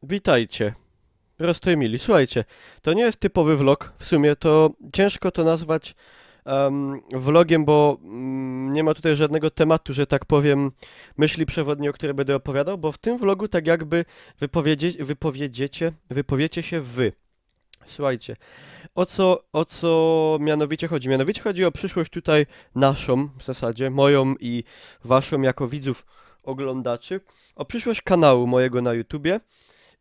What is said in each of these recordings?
Witajcie. Rostojmili. Słuchajcie, to nie jest typowy vlog. W sumie to ciężko to nazwać vlogiem, bo nie ma tutaj żadnego tematu, że tak powiem, myśli przewodniej, o której będę opowiadał, bo w tym vlogu tak jakby wypowiecie się wy. Słuchajcie, o co mianowicie chodzi? Mianowicie chodzi o przyszłość tutaj naszą, w zasadzie moją i waszą jako widzów oglądaczy, o przyszłość kanału mojego na YouTubie.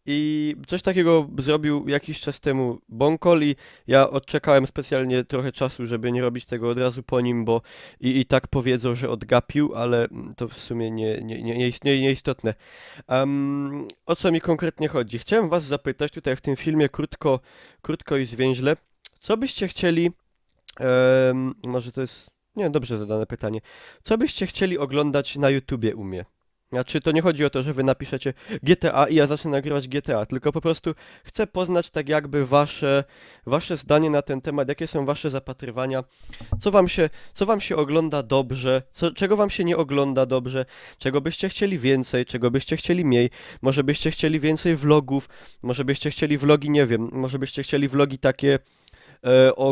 I coś takiego zrobił jakiś czas temu Bonkol i ja odczekałem specjalnie trochę czasu, żeby nie robić tego od razu po nim, bo i tak powiedzą, że odgapił, ale to w sumie nieistotne. O co mi konkretnie chodzi? Chciałem was zapytać tutaj w tym filmie krótko i zwięźle, co byście chcieli, może to jest, nie, dobrze zadane pytanie, co byście chcieli oglądać na YouTubie u mnie? Znaczy, to nie chodzi o to, że wy napiszecie GTA i ja zacznę nagrywać GTA, tylko po prostu chcę poznać tak jakby wasze zdanie na ten temat, jakie są wasze zapatrywania, co wam się ogląda dobrze, czego wam się nie ogląda dobrze, czego byście chcieli więcej, czego byście chcieli mniej, może byście chcieli więcej vlogów, może byście chcieli vlogi, nie wiem, może byście chcieli vlogi takie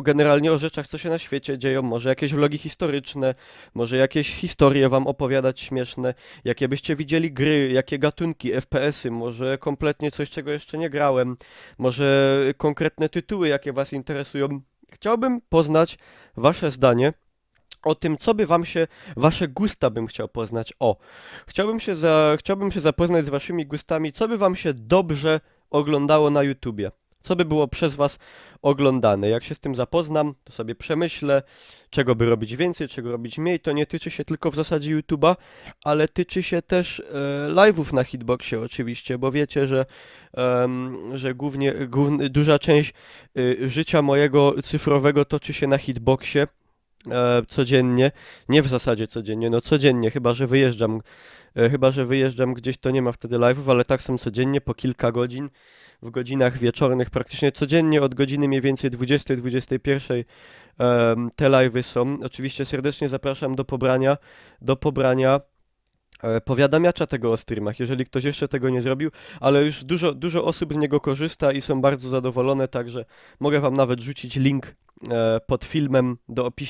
generalnie o rzeczach, co się na świecie dzieją, może jakieś vlogi historyczne, może jakieś historie wam opowiadać śmieszne, jakie byście widzieli gry, jakie gatunki, FPS-y, może kompletnie coś, czego jeszcze nie grałem, może konkretne tytuły, jakie was interesują. Chciałbym poznać wasze zdanie o tym, co by wam się, wasze gusta bym chciał poznać. Chciałbym się zapoznać z waszymi gustami, co by wam się dobrze oglądało na YouTubie. Co by było przez was oglądane. Jak się z tym zapoznam, to sobie przemyślę, czego by robić więcej, czego robić mniej. To nie tyczy się tylko w zasadzie YouTube'a, ale tyczy się też live'ów na Hitboxie oczywiście, bo wiecie, że duża część życia mojego cyfrowego toczy się na Hitboxie codziennie, nie w zasadzie codziennie, no codziennie, chyba że wyjeżdżam gdzieś, to nie ma wtedy live'ów, ale tak są codziennie, po kilka godzin, w godzinach wieczornych, praktycznie codziennie od godziny mniej więcej 20-21 te live'y są. Oczywiście serdecznie zapraszam do pobrania powiadamiacza tego o streamach, jeżeli ktoś jeszcze tego nie zrobił, ale już dużo osób z niego korzysta i są bardzo zadowolone, także mogę wam nawet rzucić link pod filmem,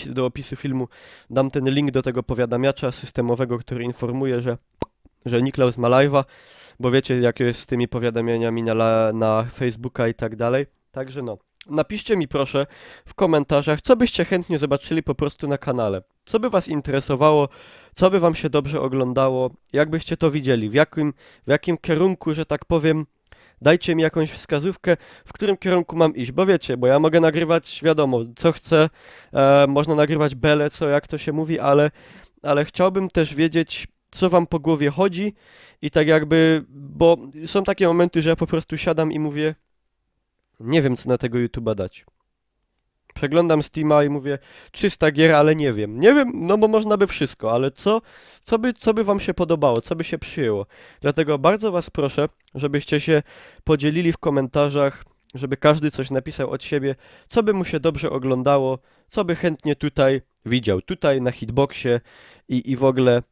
do opisu filmu dam ten link do tego powiadamiacza systemowego, który informuje, że Niklaus ma live'a, bo wiecie jak jest z tymi powiadamianiami na Facebooka i tak dalej, także no. Napiszcie mi proszę w komentarzach, co byście chętnie zobaczyli po prostu na kanale. Co by was interesowało, co by wam się dobrze oglądało, jak byście to widzieli, w jakim kierunku, że tak powiem, dajcie mi jakąś wskazówkę, w którym kierunku mam iść, bo wiecie, bo ja mogę nagrywać, wiadomo, co chcę, można nagrywać bele, co jak to się mówi, ale chciałbym też wiedzieć, co wam po głowie chodzi i tak jakby, bo są takie momenty, że ja po prostu siadam i mówię, nie wiem, co na tego YouTube'a dać. Przeglądam Steama i mówię 300 gier, ale nie wiem. Nie wiem, no bo można by wszystko, ale co by wam się podobało, co by się przyjęło. Dlatego bardzo was proszę, żebyście się podzielili w komentarzach, żeby każdy coś napisał od siebie, co by mu się dobrze oglądało, co by chętnie tutaj widział, tutaj na Hitboxie i w ogóle,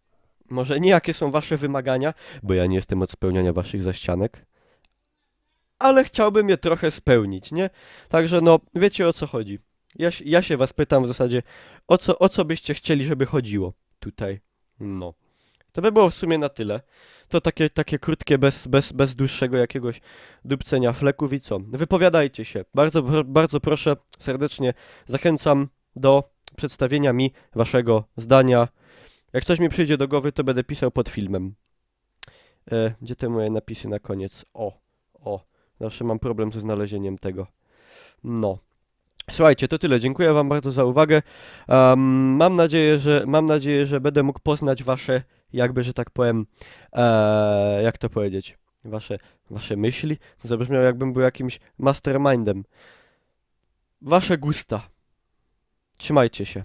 może nie jakie są wasze wymagania, bo ja nie jestem od spełniania waszych zaścianek, ale chciałbym je trochę spełnić, nie? Także no, wiecie o co chodzi. Ja się was pytam w zasadzie, o co byście chcieli, żeby chodziło tutaj. No. To by było w sumie na tyle. To takie krótkie, bez dłuższego jakiegoś dupcenia fleków i co? Wypowiadajcie się. Bardzo proszę, serdecznie zachęcam do przedstawienia mi waszego zdania. Jak coś mi przyjdzie do głowy, to będę pisał pod filmem. Gdzie te moje napisy na koniec? O. Zawsze mam problem ze znalezieniem tego. No. Słuchajcie, to tyle. Dziękuję wam bardzo za uwagę. Mam nadzieję, że będę mógł poznać wasze, jakby, że tak powiem, jak to powiedzieć, wasze myśli. To zabrzmiało, jakbym był jakimś mastermindem. Wasze gusta. Trzymajcie się.